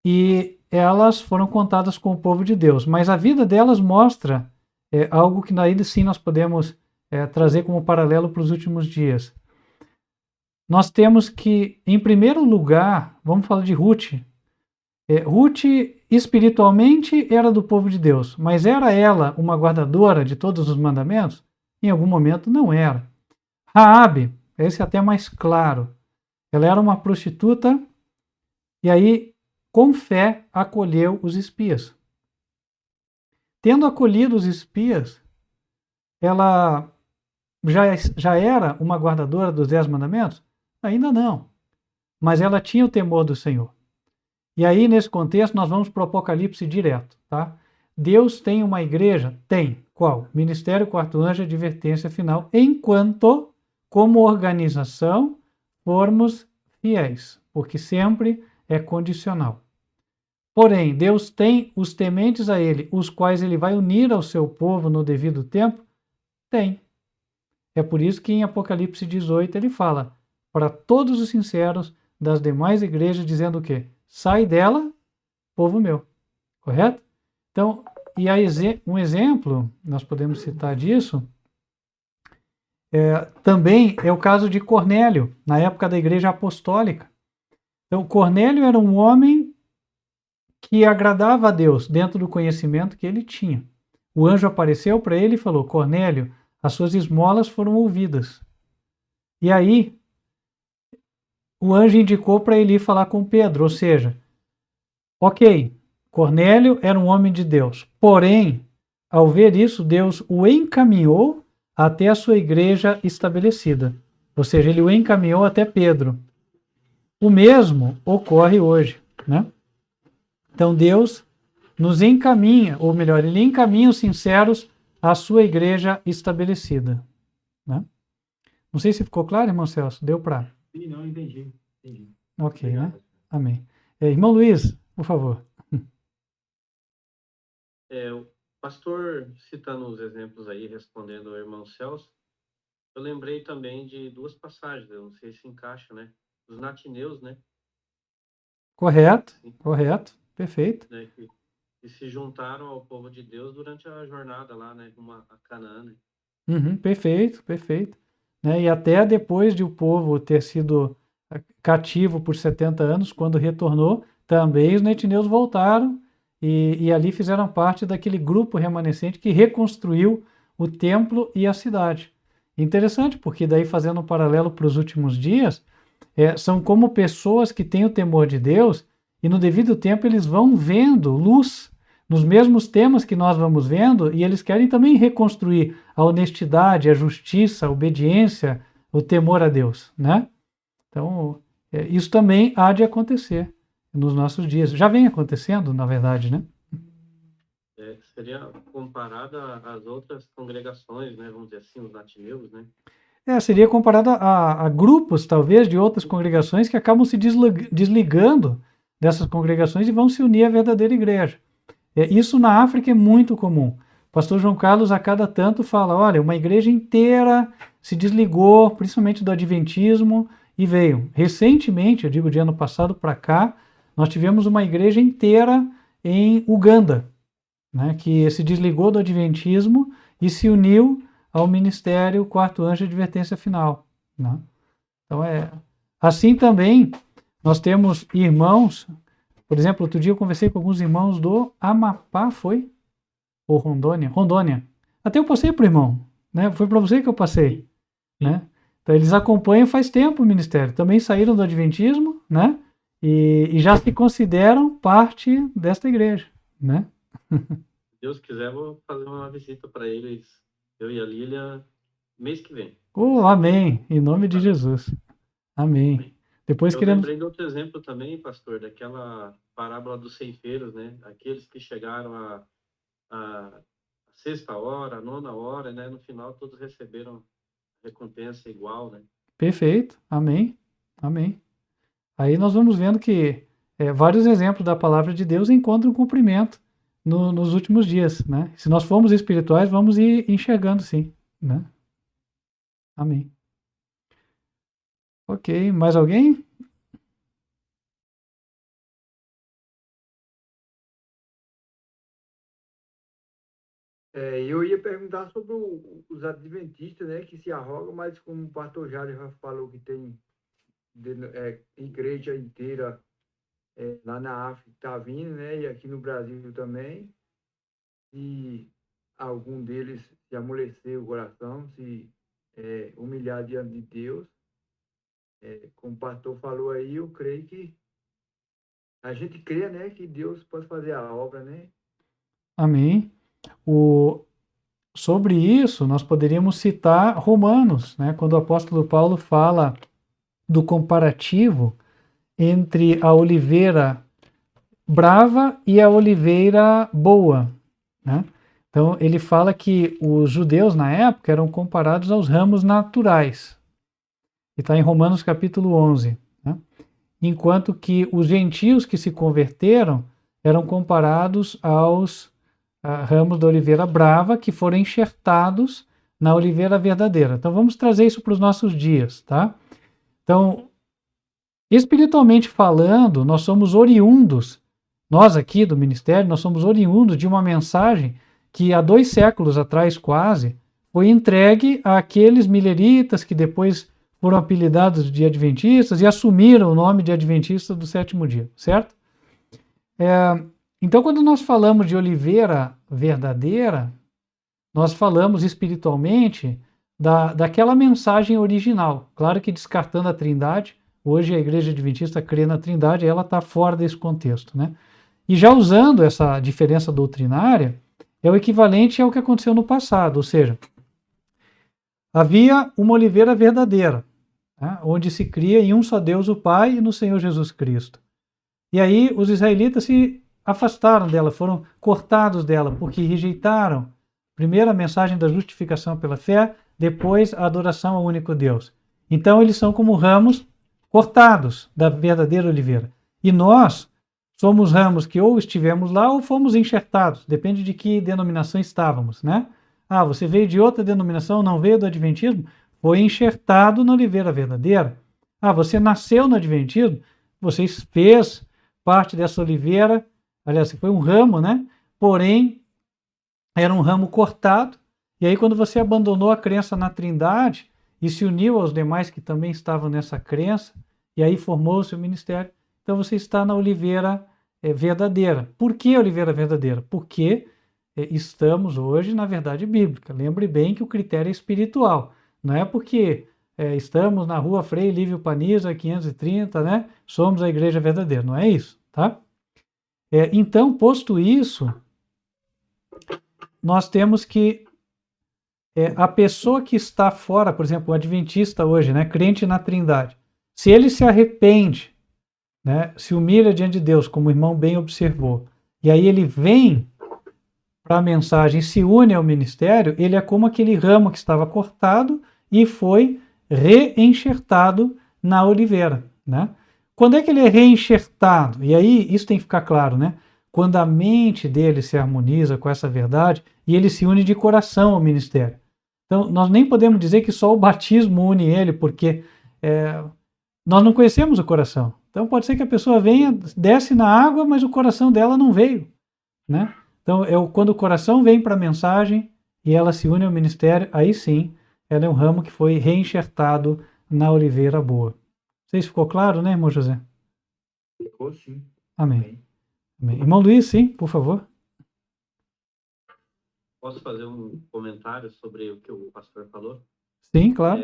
e elas foram contadas com o povo de Deus. Mas a vida delas mostra algo que ainda sim nós podemos trazer como paralelo para os últimos dias. Nós temos que, em primeiro lugar, vamos falar de Ruth. Ruth, espiritualmente, era do povo de Deus, mas era ela uma guardadora de todos os mandamentos? Em algum momento não era. Raabe, esse é até mais claro. Ela era uma prostituta e aí, com fé, acolheu os espias. Tendo acolhido os espias, ela já era uma guardadora dos 10 mandamentos? Ainda não. Mas ela tinha o temor do Senhor. E aí, nesse contexto, nós vamos para o Apocalipse direto, tá? Deus tem uma igreja? Tem. Qual? Ministério Quarto Anjo, advertência final, enquanto, como organização, formos fiéis, porque sempre é condicional. Porém, Deus tem os tementes a Ele, os quais Ele vai unir ao seu povo no devido tempo? Tem. É por isso que em Apocalipse 18 ele fala para todos os sinceros das demais igrejas, dizendo o quê? Sai dela, povo meu. Correto? Então, e aí um exemplo, nós podemos citar disso, também é o caso de Cornélio, na época da igreja apostólica. Então, Cornélio era um homem que agradava a Deus dentro do conhecimento que ele tinha. O anjo apareceu para ele e falou: Cornélio, as suas esmolas foram ouvidas. E aí, o anjo indicou para ele ir falar com Pedro, ou seja, ok, Cornélio era um homem de Deus, porém, ao ver isso, Deus o encaminhou até a sua igreja estabelecida. Ou seja, ele o encaminhou até Pedro. O mesmo ocorre hoje, né? Então Deus nos encaminha, ou melhor, Ele encaminha os sinceros à sua igreja estabelecida, né? Não sei se ficou claro, irmão Celso. Deu para? Sim, não, entendi. Ok, né? Amém. Irmão Luiz, por favor. O pastor, citando os exemplos aí, respondendo ao irmão Celso, eu lembrei também de duas passagens, eu não sei se encaixa, né? Os natineus, né? Correto, correto, perfeito. Né? Que se juntaram ao povo de Deus durante a jornada lá, né? Rumo a Canaã, né? Perfeito, perfeito. Né? E até depois de o povo ter sido cativo por 70 anos, quando retornou, também os netineus voltaram e ali fizeram parte daquele grupo remanescente que reconstruiu o templo e a cidade. Interessante, porque daí, fazendo um paralelo para os últimos dias, são como pessoas que têm o temor de Deus e no devido tempo eles vão vendo luz nos mesmos temas que nós vamos vendo, e eles querem também reconstruir a honestidade, a justiça, a obediência, o temor a Deus, né? Então, isso também há de acontecer nos nossos dias. Já vem acontecendo, na verdade, né? Seria comparada às outras congregações, né? Vamos dizer assim, os natineus, né? Seria comparado a grupos, talvez, de outras congregações que acabam se desligando dessas congregações e vão se unir à verdadeira igreja. Isso na África é muito comum. O pastor João Carlos, a cada tanto, fala, olha, uma igreja inteira se desligou, principalmente do adventismo, e veio. Recentemente, eu digo de ano passado para cá, nós tivemos uma igreja inteira em Uganda, né, que se desligou do adventismo e se uniu ao ministério Quarto Anjo de Advertência Final, né? Então assim também nós temos irmãos, por exemplo, outro dia eu conversei com alguns irmãos do Amapá, foi? Ou Rondônia? Rondônia. Até eu passei para o irmão, né? Foi para você que eu passei, né? Então eles acompanham faz tempo o ministério, também saíram do adventismo, né? E já se consideram parte desta igreja, né? Se Deus quiser, vou fazer uma visita para eles, eu e a Lília, mês que vem. Amém, em nome de Jesus. Amém. Depois Eu queremos... lembrei de outro exemplo também, pastor, daquela parábola dos ceifeiros, né? Aqueles que chegaram a sexta hora, a nona hora, né? No final todos receberam recompensa igual, né? Perfeito, amém, amém. Aí nós vamos vendo que vários exemplos da palavra de Deus encontram cumprimento nos últimos dias, né? Se nós formos espirituais, vamos ir enxergando, sim, né? Amém. Ok, mais alguém? Eu ia perguntar sobre os adventistas, né, que se arrogam, mas como o pastor Jário já falou que tem igreja inteira lá na África está vindo, né, e aqui no Brasil também, e algum deles se amolecer o coração, se humilhar diante de Deus, como o pastor falou aí, eu creio que a gente crê, né, que Deus pode fazer a obra, né? Amém. Sobre isso, nós poderíamos citar Romanos, né? Quando o apóstolo Paulo fala do comparativo entre a oliveira brava e a oliveira boa, né? Então, ele fala que os judeus na época eram comparados aos ramos naturais. E está em Romanos capítulo 11. Né? Enquanto que os gentios que se converteram eram comparados aos ramos da oliveira brava que foram enxertados na oliveira verdadeira. Então, vamos trazer isso para os nossos dias, tá? Então, espiritualmente falando, nós somos oriundos, nós aqui do ministério, nós somos oriundos de uma mensagem que há 2 séculos atrás quase foi entregue àqueles mileritas que depois foram apelidados de adventistas e assumiram o nome de adventistas do 7º dia, certo? Então, quando nós falamos de oliveira verdadeira, nós falamos espiritualmente daquela mensagem original, claro que descartando a Trindade. Hoje a Igreja Adventista crê na Trindade, ela está fora desse contexto, né? E já usando essa diferença doutrinária, é o equivalente ao que aconteceu no passado, ou seja, havia uma oliveira verdadeira, né, onde se cria em um só Deus o Pai e no Senhor Jesus Cristo. E aí os israelitas se afastaram dela, foram cortados dela, porque rejeitaram primeiro a mensagem da justificação pela fé, depois a adoração ao único Deus. Então eles são como ramos cortados da verdadeira oliveira. E nós somos ramos que ou estivemos lá ou fomos enxertados, depende de que denominação estávamos, né? Ah, você veio de outra denominação, não veio do adventismo? Foi enxertado na oliveira verdadeira. Ah, você nasceu no adventismo? Você fez parte dessa oliveira, aliás, foi um ramo, né? Porém, era um ramo cortado, e aí quando você abandonou a crença na Trindade e se uniu aos demais que também estavam nessa crença, e aí formou o seu ministério, então você está na oliveira verdadeira. Por que oliveira verdadeira? Porque estamos hoje na verdade bíblica. Lembre bem que o critério é espiritual. Não é porque estamos na rua Frei Lívio Paniza, 530, né? Somos a igreja verdadeira. Não é isso, tá? Então, posto isso, nós temos que a pessoa que está fora, por exemplo, o adventista hoje, né, crente na Trindade, se ele se arrepende, né, se humilha diante de Deus, como o irmão bem observou, e aí ele vem para a mensagem, se une ao ministério, ele é como aquele ramo que estava cortado e foi reenxertado na oliveira, né? Quando é que ele é reenxertado? E aí isso tem que ficar claro, né? Quando a mente dele se harmoniza com essa verdade e ele se une de coração ao ministério. Então, nós nem podemos dizer que só o batismo une ele, porque nós não conhecemos o coração. Então, pode ser que a pessoa venha, desce na água, mas o coração dela não veio, né? Então, quando o coração vem para a mensagem e ela se une ao ministério, aí sim, ela é um ramo que foi reenxertado na oliveira boa. Não sei se ficou claro, né, irmão José? Ficou sim. Amém. Amém. Irmão Luiz, sim, por favor. Posso fazer um comentário sobre o que o pastor falou? Sim, claro.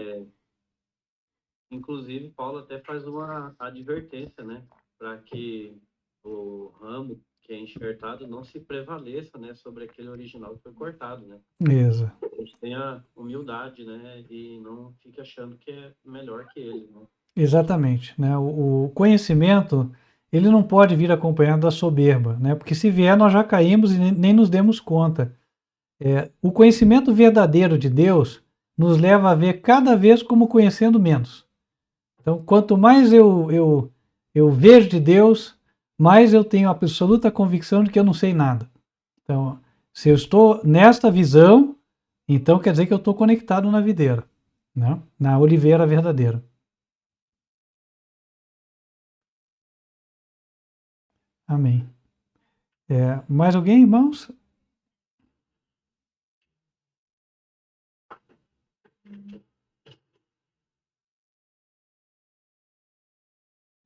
Inclusive, Paulo até faz uma advertência, né? Para que o ramo que é enxertado não se prevaleça, né, sobre aquele original que foi cortado, né? Exato. A gente tenha humildade, né? E não fique achando que é melhor que ele, né? Exatamente, né? O conhecimento, ele não pode vir acompanhado da soberba, né? Porque se vier, nós já caímos e nem nos demos conta. O conhecimento verdadeiro de Deus nos leva a ver cada vez como conhecendo menos. Então, quanto mais eu vejo de Deus, mais eu tenho absoluta convicção de que eu não sei nada. Então, se eu estou nesta visão, então quer dizer que eu estou conectado na videira, né? Na oliveira verdadeira. Amém. Mais alguém, irmãos?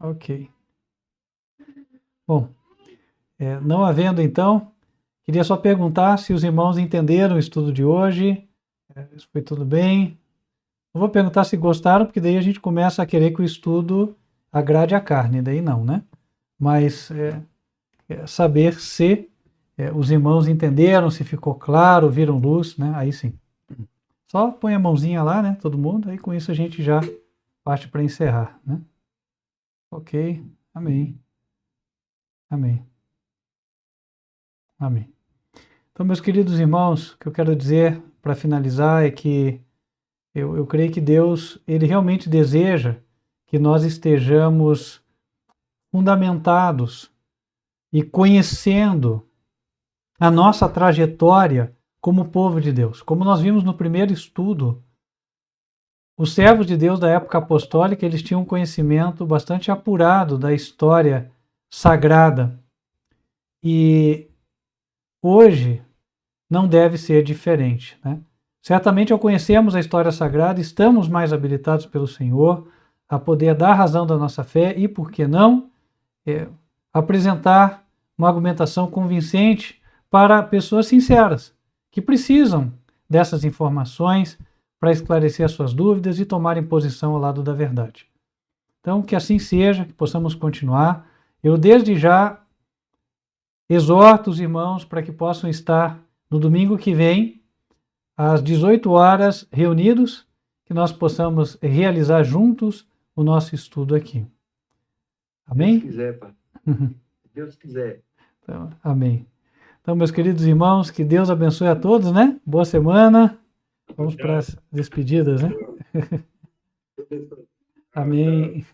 Ok. Bom, não havendo então, queria só perguntar se os irmãos entenderam o estudo de hoje. Isso foi tudo bem? Não vou perguntar se gostaram, porque daí a gente começa a querer que o estudo agrade a carne, daí não, né? Mas saber se os irmãos entenderam, se ficou claro, viram luz, né? Aí sim. Só põe a mãozinha lá, né? Todo mundo, aí com isso a gente já parte para encerrar, né? Ok, amém. Amém. Amém. Então, meus queridos irmãos, o que eu quero dizer para finalizar é que eu creio que Deus, Ele realmente deseja que nós estejamos fundamentados e conhecendo a nossa trajetória como povo de Deus. Como nós vimos no primeiro estudo, os servos de Deus da época apostólica, eles tinham um conhecimento bastante apurado da história sagrada. E hoje não deve ser diferente, né? Certamente, ao conhecermos a história sagrada, estamos mais habilitados pelo Senhor a poder dar razão da nossa fé e, por que não, apresentar uma argumentação convincente para pessoas sinceras, que precisam dessas informações para esclarecer as suas dúvidas e tomarem posição ao lado da verdade. Então, que assim seja, que possamos continuar. Eu, desde já, exorto os irmãos para que possam estar no domingo que vem, às 18 horas, reunidos, que nós possamos realizar juntos o nosso estudo aqui. Amém? Se Deus quiser, pai. Se Deus quiser. Então, amém. Então, meus queridos irmãos, que Deus abençoe a todos, né? Boa semana. Vamos para as despedidas, né? Amém.